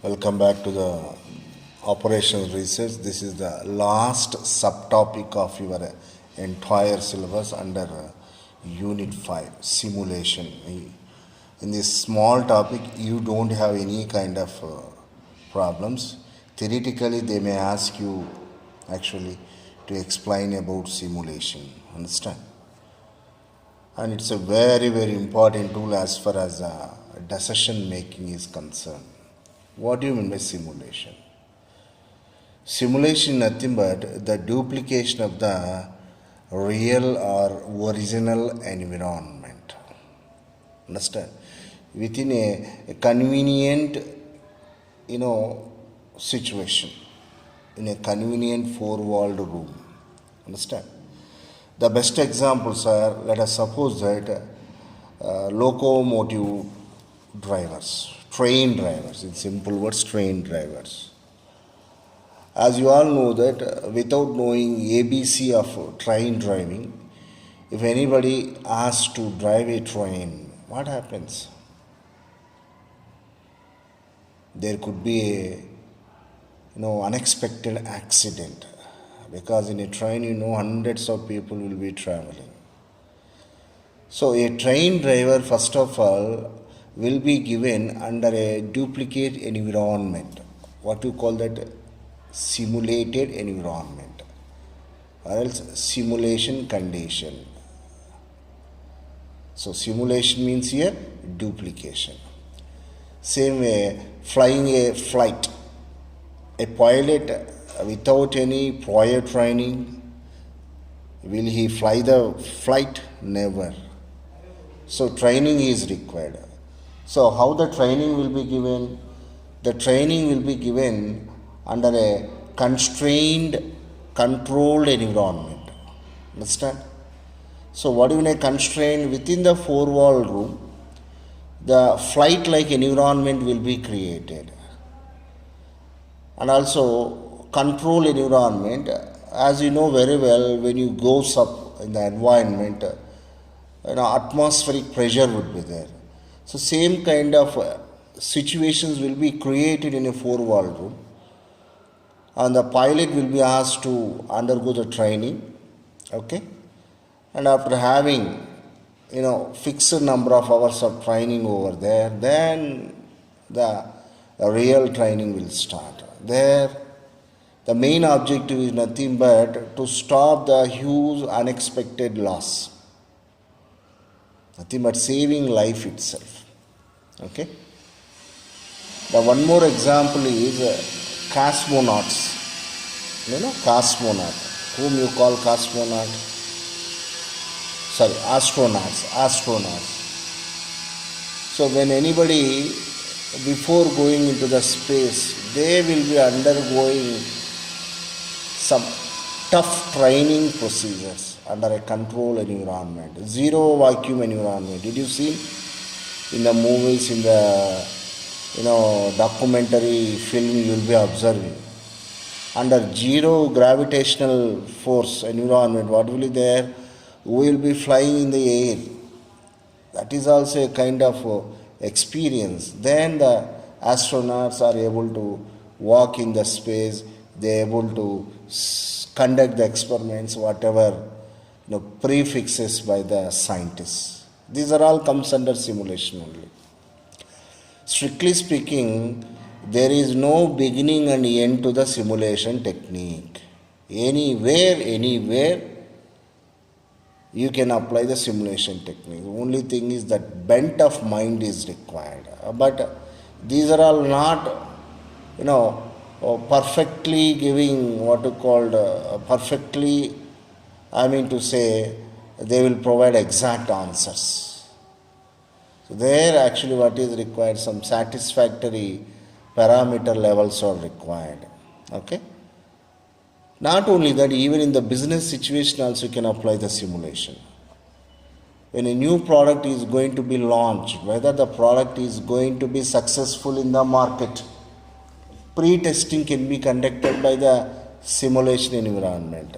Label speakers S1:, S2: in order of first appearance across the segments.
S1: Welcome back to the operational research. This is the last subtopic of your entire syllabus under Unit 5 simulation. In this small topic, you don't have any kind of problems. Theoretically, they may ask you actually to explain about simulation. Understand? And it's a very, very important tool as far as decision making is concerned. What do you mean by simulation? Simulation is nothing but the duplication of the real or original environment. Understand? Within a convenient, situation, in a convenient four-walled room. Understand? The best examples are, let us suppose that locomotive drivers, train drivers, in simple words, train drivers. As you all know that without knowing ABC of train driving, if anybody asks to drive a train, what happens? There could be a unexpected accident, because in a train hundreds of people will be traveling. So a train driver first of all will be given under a duplicate environment, what you call that simulated environment, or else simulation condition. So simulation means here duplication. Same way, flying a flight, a pilot without any prior training, will he fly the flight? Never. So training is required. So how the training will be given? The training will be given under a constrained, controlled environment. Understand? So what do you mean a constrained? Within the four-wall room, the flight-like environment will be created. And also control environment, as you know very well, when you go up in the environment, atmospheric pressure would be there. So same kind of situations will be created in a four-wall room, and the pilot will be asked to undergo the training, okay? And after having fixed number of hours of training over there, then the real training will start. There, the main objective is nothing but to stop the huge unexpected loss. Nothing but saving life itself. Okay? The one more example is cosmonauts. Cosmonaut. Whom you call cosmonaut? Sorry, astronauts. So when anybody, before going into the space, they will be undergoing some tough training procedures under a controlled environment, zero vacuum environment. Did you see in the movies, in the documentary film, you will be observing under zero gravitational force environment, what will be there? We will be flying in the air. That is also a kind of experience. Then the astronauts are able to walk in the space, they are able to conduct the experiments, whatever prefixes by the scientists. These are all comes under simulation only. Strictly speaking, there is no beginning and end to the simulation technique. Anywhere, you can apply the simulation technique. The only thing is that bent of mind is required. But these are all not, perfectly giving what you called perfectly, they will provide exact answers. So there actually what is required, some satisfactory parameter levels are required. Okay? Not only that, even in the business situation also you can apply the simulation. When a new product is going to be launched, whether the product is going to be successful in the market, pre-testing can be conducted by the simulation environment.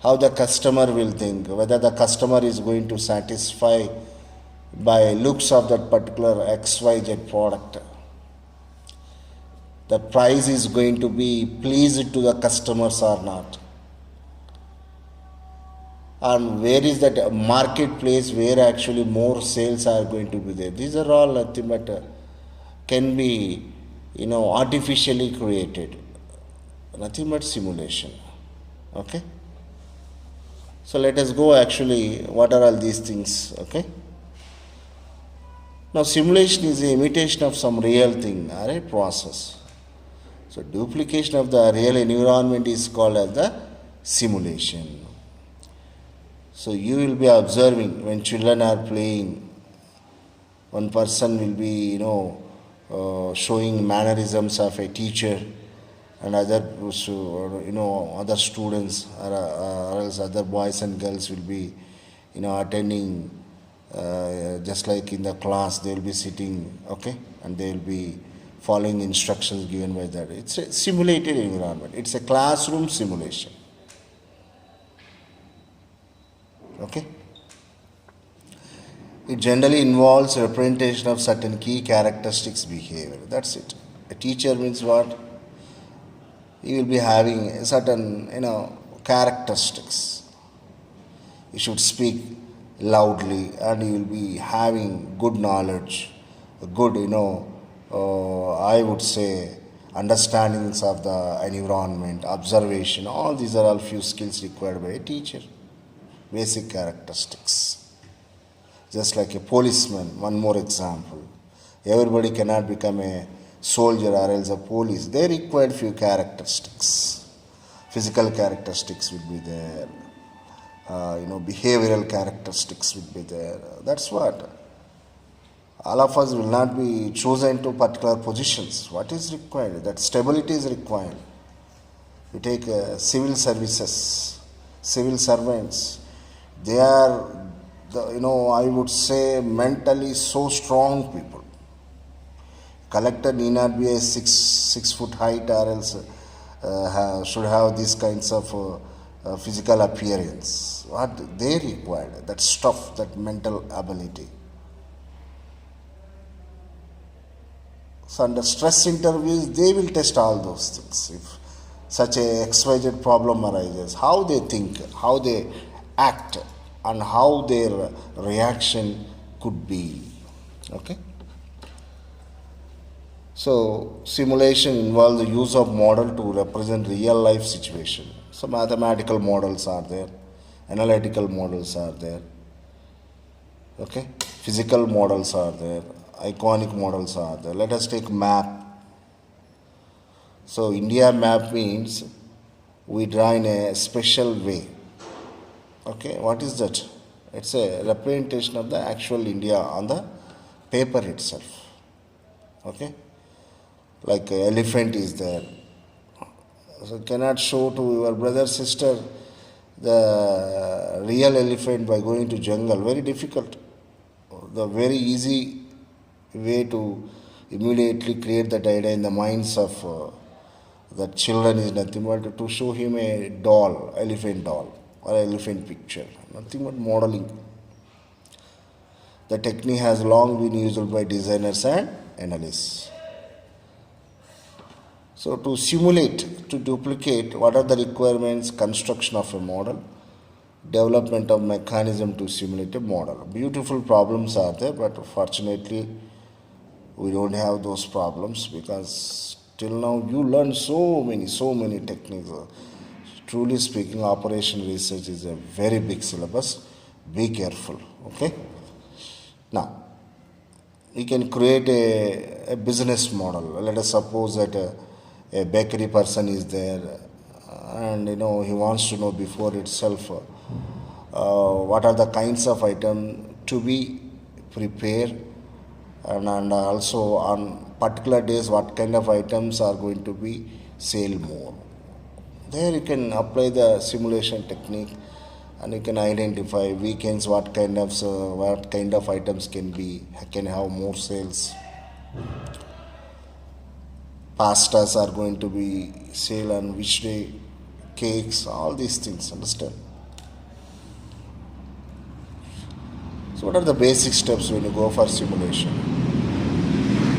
S1: How the customer will think, whether the customer is going to satisfy by looks of that particular XYZ product. that price is going to be pleased to the customers or not, and where is that marketplace where actually more sales are going to be there. These are all nothing but can be artificially created, nothing but simulation. Okay, so let us go actually what are all these things. Okay, now simulation is the imitation of some real thing or a process. So duplication of the real environment is called as the simulation. So you will be observing when children are playing, one person will be showing mannerisms of a teacher, and other students or else other boys and girls will be attending, just like in the class they will be sitting, okay, and they will be following instructions given by that. It's a simulated environment. It's a classroom simulation. Okay. It generally involves representation of certain key characteristics behavior. That's it. A teacher means what? He will be having certain characteristics. He should speak loudly, and he will be having good knowledge, good I would say understandings of the environment, observation. All these are all few skills required by a teacher. Basic characteristics. Just like a policeman, one more example. Everybody cannot become a soldier or else a police. They require few characteristics. Physical characteristics would be there. Behavioral characteristics would be there. That's what. All of us will not be chosen to particular positions. What is required? That stability is required. You take civil services, civil servants. They are, I would say mentally so strong people. Collector need not be a six foot height or else should have these kinds of physical appearance. What they require, that stuff, that mental ability. So under stress interviews, they will test all those things. If such a XYZ problem arises, how they think, how they act, and how their reaction could be. Okay. So simulation involves the use of model to represent real life situation. So mathematical models are there, analytical models are there. Okay, physical models are there, iconic models are there. Let us take map. So India map means we draw in a special way. Okay, what is that? It's a representation of the actual India on the paper itself. Okay, like an elephant is there. So you cannot show to your brother, sister the real elephant by going to jungle. Very difficult. The very easy way to immediately create that idea in the minds of the children is nothing but to show him a doll, elephant doll or elephant picture. Nothing but modeling. The technique has long been used by designers and analysts. So to simulate, to duplicate, what are the requirements? Construction of a model, development of mechanism to simulate a model. Beautiful problems are there, but fortunately we don't have those problems because till now you learn so many techniques. Truly speaking, operation research is a very big syllabus. Be careful. Okay. Now we can create a business model. Let us suppose that a bakery person is there, and he wants to know before itself what are the kinds of items to be prepared, and also on particular days what kind of items are going to be sale more. There you can apply the simulation technique, and you can identify weekends what kind of items can have more sales. Pastas are going to be sale on which day, cakes, all these things, understand? So what are the basic steps when you go for simulation?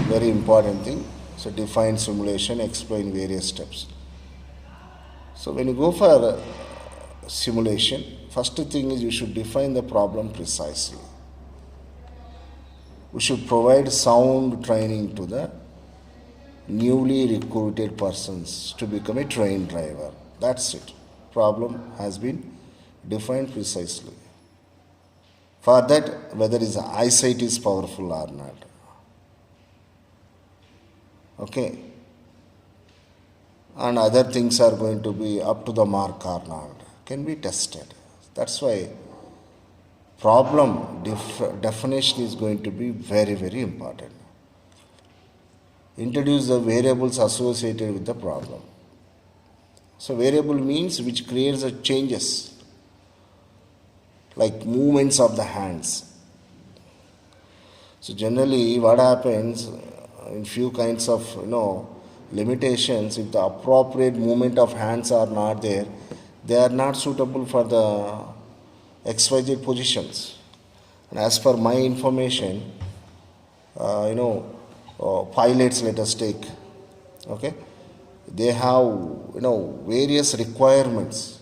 S1: Very important thing. So define simulation, explain various steps. So when you go for simulation, first thing is you should define the problem precisely. We should provide sound training to the newly recruited persons to become a trained driver. That's it. Problem has been defined precisely. For that, whether his eyesight is powerful or not. Okay. And other things are going to be up to the mark or not. Can be tested. That's why problem definition is going to be very, very important. Introduce the variables associated with the problem. So variable means which creates a changes, like movements of the hands. So generally what happens in few kinds of limitations, if the appropriate movement of hands are not there, they are not suitable for the XYZ positions. And as per my information, pilots, let us take, okay, they have various requirements.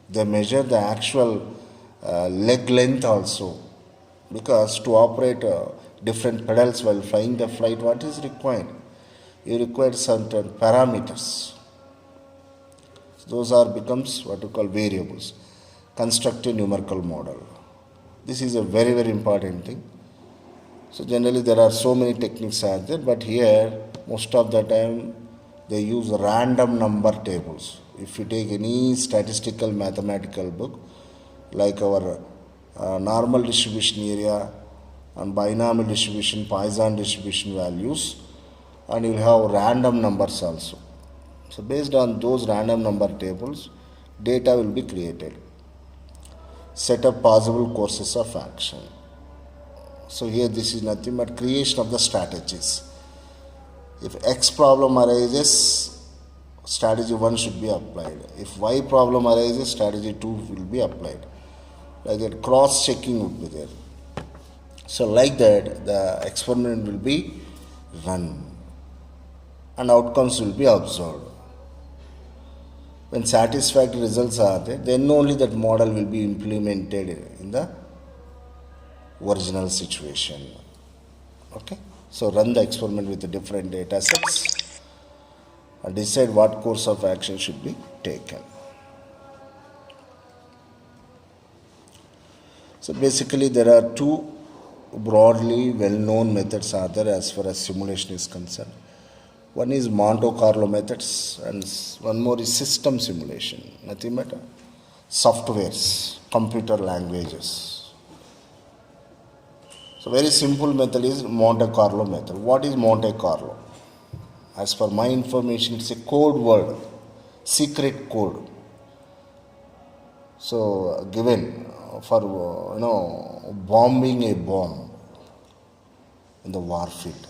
S1: They measure the actual leg length also, because to operate different pedals while flying the flight, what is required? You require certain parameters. Those are becomes what you call variables. Construct a numerical model. This is a very, very important thing. So generally there are so many techniques out there, but here most of the time they use random number tables. If you take any statistical mathematical book, like our normal distribution area and binomial distribution, Poisson distribution values, and you will have random numbers also. So based on those random number tables, data will be created. Set up possible courses of action. So here this is nothing but creation of the strategies. If X problem arises, strategy 1 should be applied. If Y problem arises, strategy 2 will be applied. Like that, cross-checking would be there. So like that, the experiment will be run and outcomes will be observed. When satisfactory results are there, then only that model will be implemented in the original situation. Okay, so run the experiment with the different data sets and decide what course of action should be taken. So basically there are two broadly well-known methods are there as far as simulation is concerned. One is Monte Carlo methods and one more is system simulation, nothing but softwares, computer languages. So very simple method is Monte Carlo method. What is Monte Carlo? As per my information, it's a code word, secret code. So given for bombing a bomb in the warfield.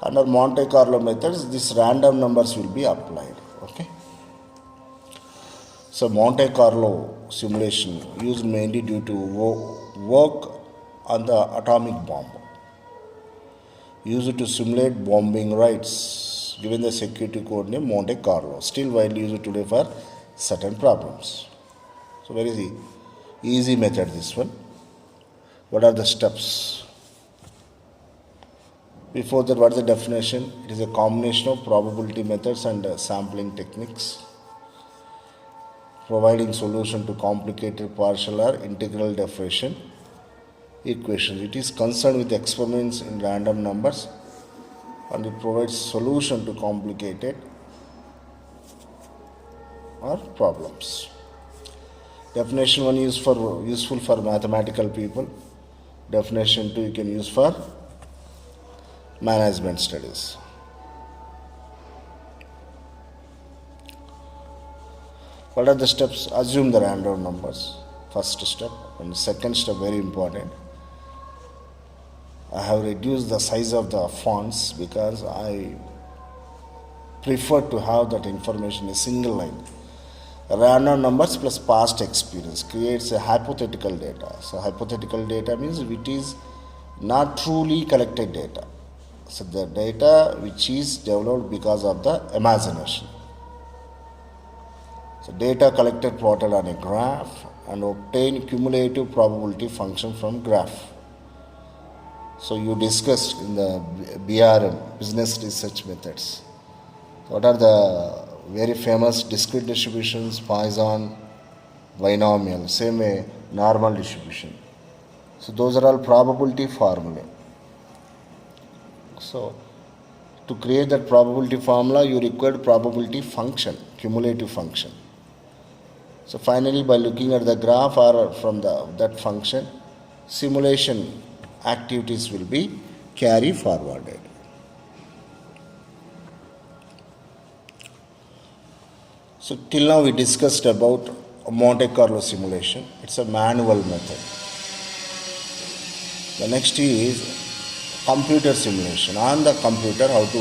S1: Under Monte Carlo methods, these random numbers will be applied. Okay. So Monte Carlo simulation used mainly due to work on the atomic bomb. Used to simulate bombing rights, given the security code name Monte Carlo. Still widely used today for certain problems. So very easy method this one. What are the steps? Before that, what is the definition? It is a combination of probability methods and sampling techniques, providing solution to complicated partial or integral differential equations. It is concerned with experiments in random numbers and it provides solution to complicated or problems. Definition 1 is useful for mathematical people. Definition 2 you can use for management studies. What are the steps? Assume the random numbers. First step. And second step, very important. I have reduced the size of the fonts because I prefer to have that information in a single line. Random numbers plus past experience creates a hypothetical data. So hypothetical data means it is not truly collected data. So the data which is developed because of the imagination. So data collected plotted on a graph and obtain cumulative probability function from graph. So you discussed in the BRM, business research methods. What are the very famous discrete distributions? Poisson, binomial, same way normal distribution. So those are all probability formulae. So to create that probability formula, you required probability function, cumulative function. So finally, by looking at the graph or from that function, simulation activities will be carry forwarded. So till now we discussed about Monte Carlo simulation. It's a manual method. The next is computer simulation. On the computer, how to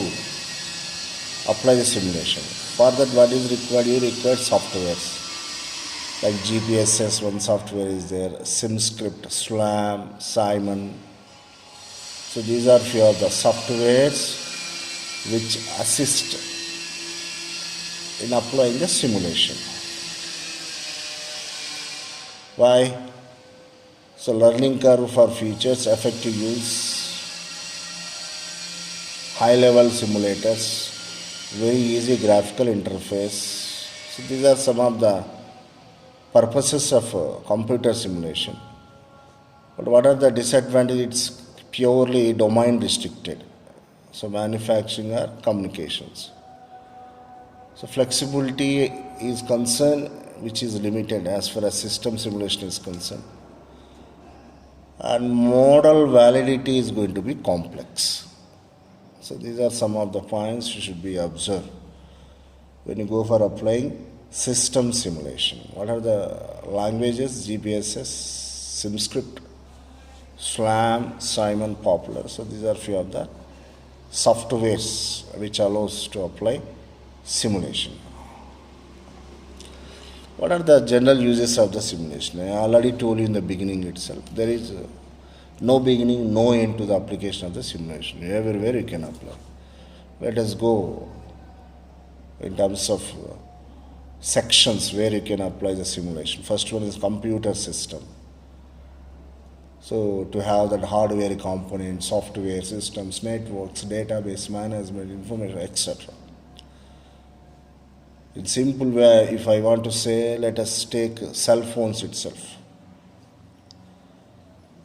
S1: apply the simulation. For that, what is required? You require softwares like GPSS. One software is there. SimScript, SLAM, Simon. So these are few of the softwares which assist in applying the simulation. Why? So learning curve for features, effective use, high level simulators, very easy graphical interface. So these are some of the purposes of computer simulation. But what are the disadvantages? It's purely domain restricted. So manufacturing or communications. So flexibility is concerned, which is limited as far as system simulation is concerned. And model validity is going to be complex. So these are some of the points you should be observed when you go for applying system simulation. What are the languages? GPSS, SimScript, SLAM, Simon, Popular. So these are few of the softwares which allows to apply simulation. What are the general uses of the simulation? I already told you in the beginning itself. There is no beginning, no end to the application of the simulation. Everywhere you can apply. Let us go in terms of sections where you can apply the simulation. First one is computer system. So to have that hardware component, software systems, networks, database management, information, etc. In simple way, if I want to say, let us take cell phones itself.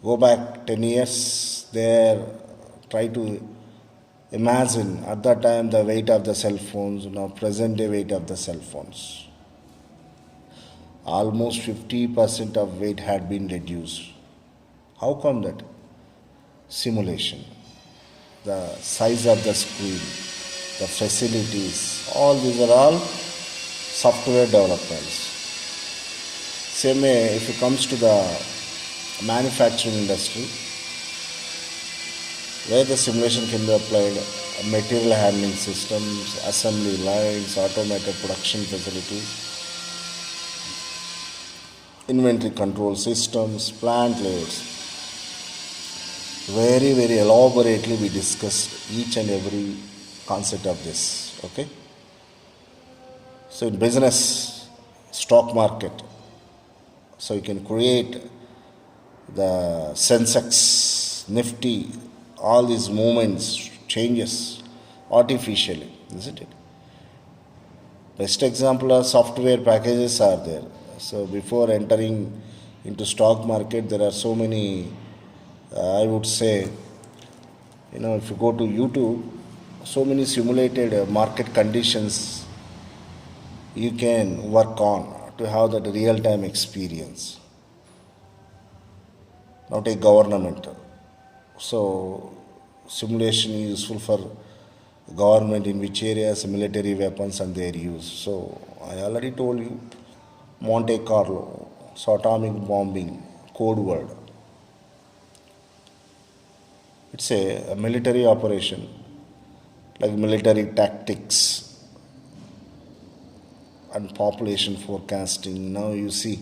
S1: Go back 10 years, there, try to imagine at that time the weight of the cell phones, now present day weight of the cell phones. Almost 50% of weight had been reduced. How come that? Simulation. The size of the screen, the facilities, all these are all software developments. Same way, if it comes to the manufacturing industry, where the simulation can be applied, material handling systems, assembly lines, automated production facilities, inventory control systems, plant layouts. Very, very elaborately we discussed each and every concept of this. Okay? So in business, stock market, so you can create the Sensex, Nifty, all these movements, changes artificially, isn't it? Best example of software packages are there. So before entering into stock market, there are so many, I would say, if you go to YouTube, so many simulated market conditions you can work on to have that real-time experience. Now take government. So simulation is useful for government in which areas military weapons and their use. So I already told you Monte Carlo, so atomic bombing, code word. It's a military operation, like military tactics and population forecasting. Now you see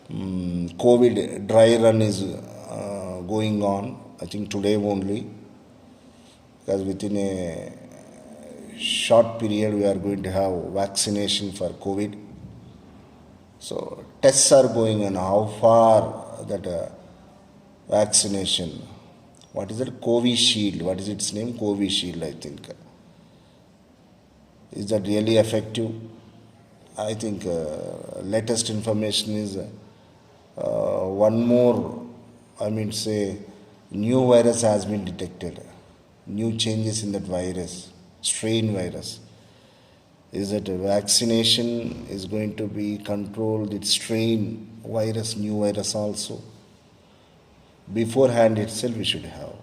S1: COVID dry run is going on, I think today only. because within a short period we are going to have vaccination for COVID. So tests are going on how far that vaccination. What is it? Covishield. What is its name? Covishield, I think. Is that really effective? I think latest information is one more, I mean, say, new virus has been detected. New changes in that virus, strain virus. Is that a vaccination is going to be controlled its strain virus, new virus also. Beforehand itself we should have.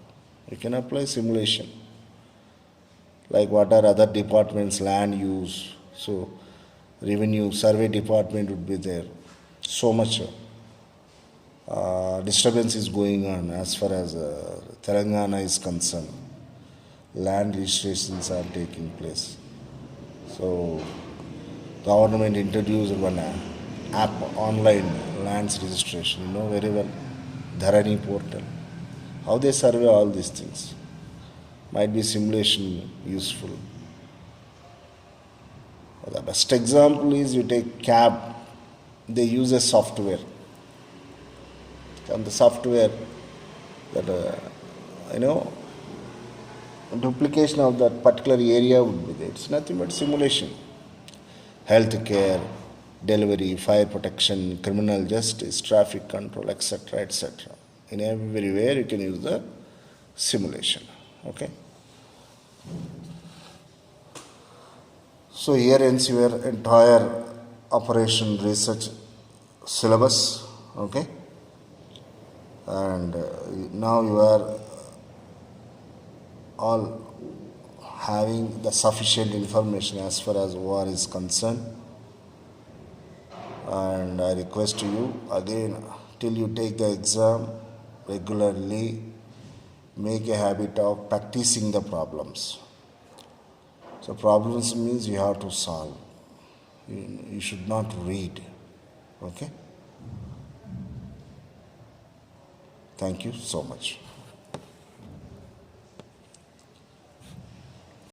S1: We can apply simulation. Like what are other departments, land use, so revenue, survey department would be there. So much disturbance is going on as far as Telangana is concerned. Land registrations are taking place. So government introduced one app, online lands registration, you know very well, Dharani portal. How they survey all these things. Might be simulation useful. The best example is you take cab, they use a software. And the software that, duplication of that particular area would be there. It's nothing but simulation. Healthcare, delivery, fire protection, criminal justice, traffic control, etc., etc. In everywhere you can use the simulation. Okay. So here ends your entire operation research syllabus. Okay. And now you are all having the sufficient information as far as war is concerned. And I request you again, till you take the exam regularly, make a habit of practicing the problems. So problems means you have to solve. You should not read. Okay? Thank you so much.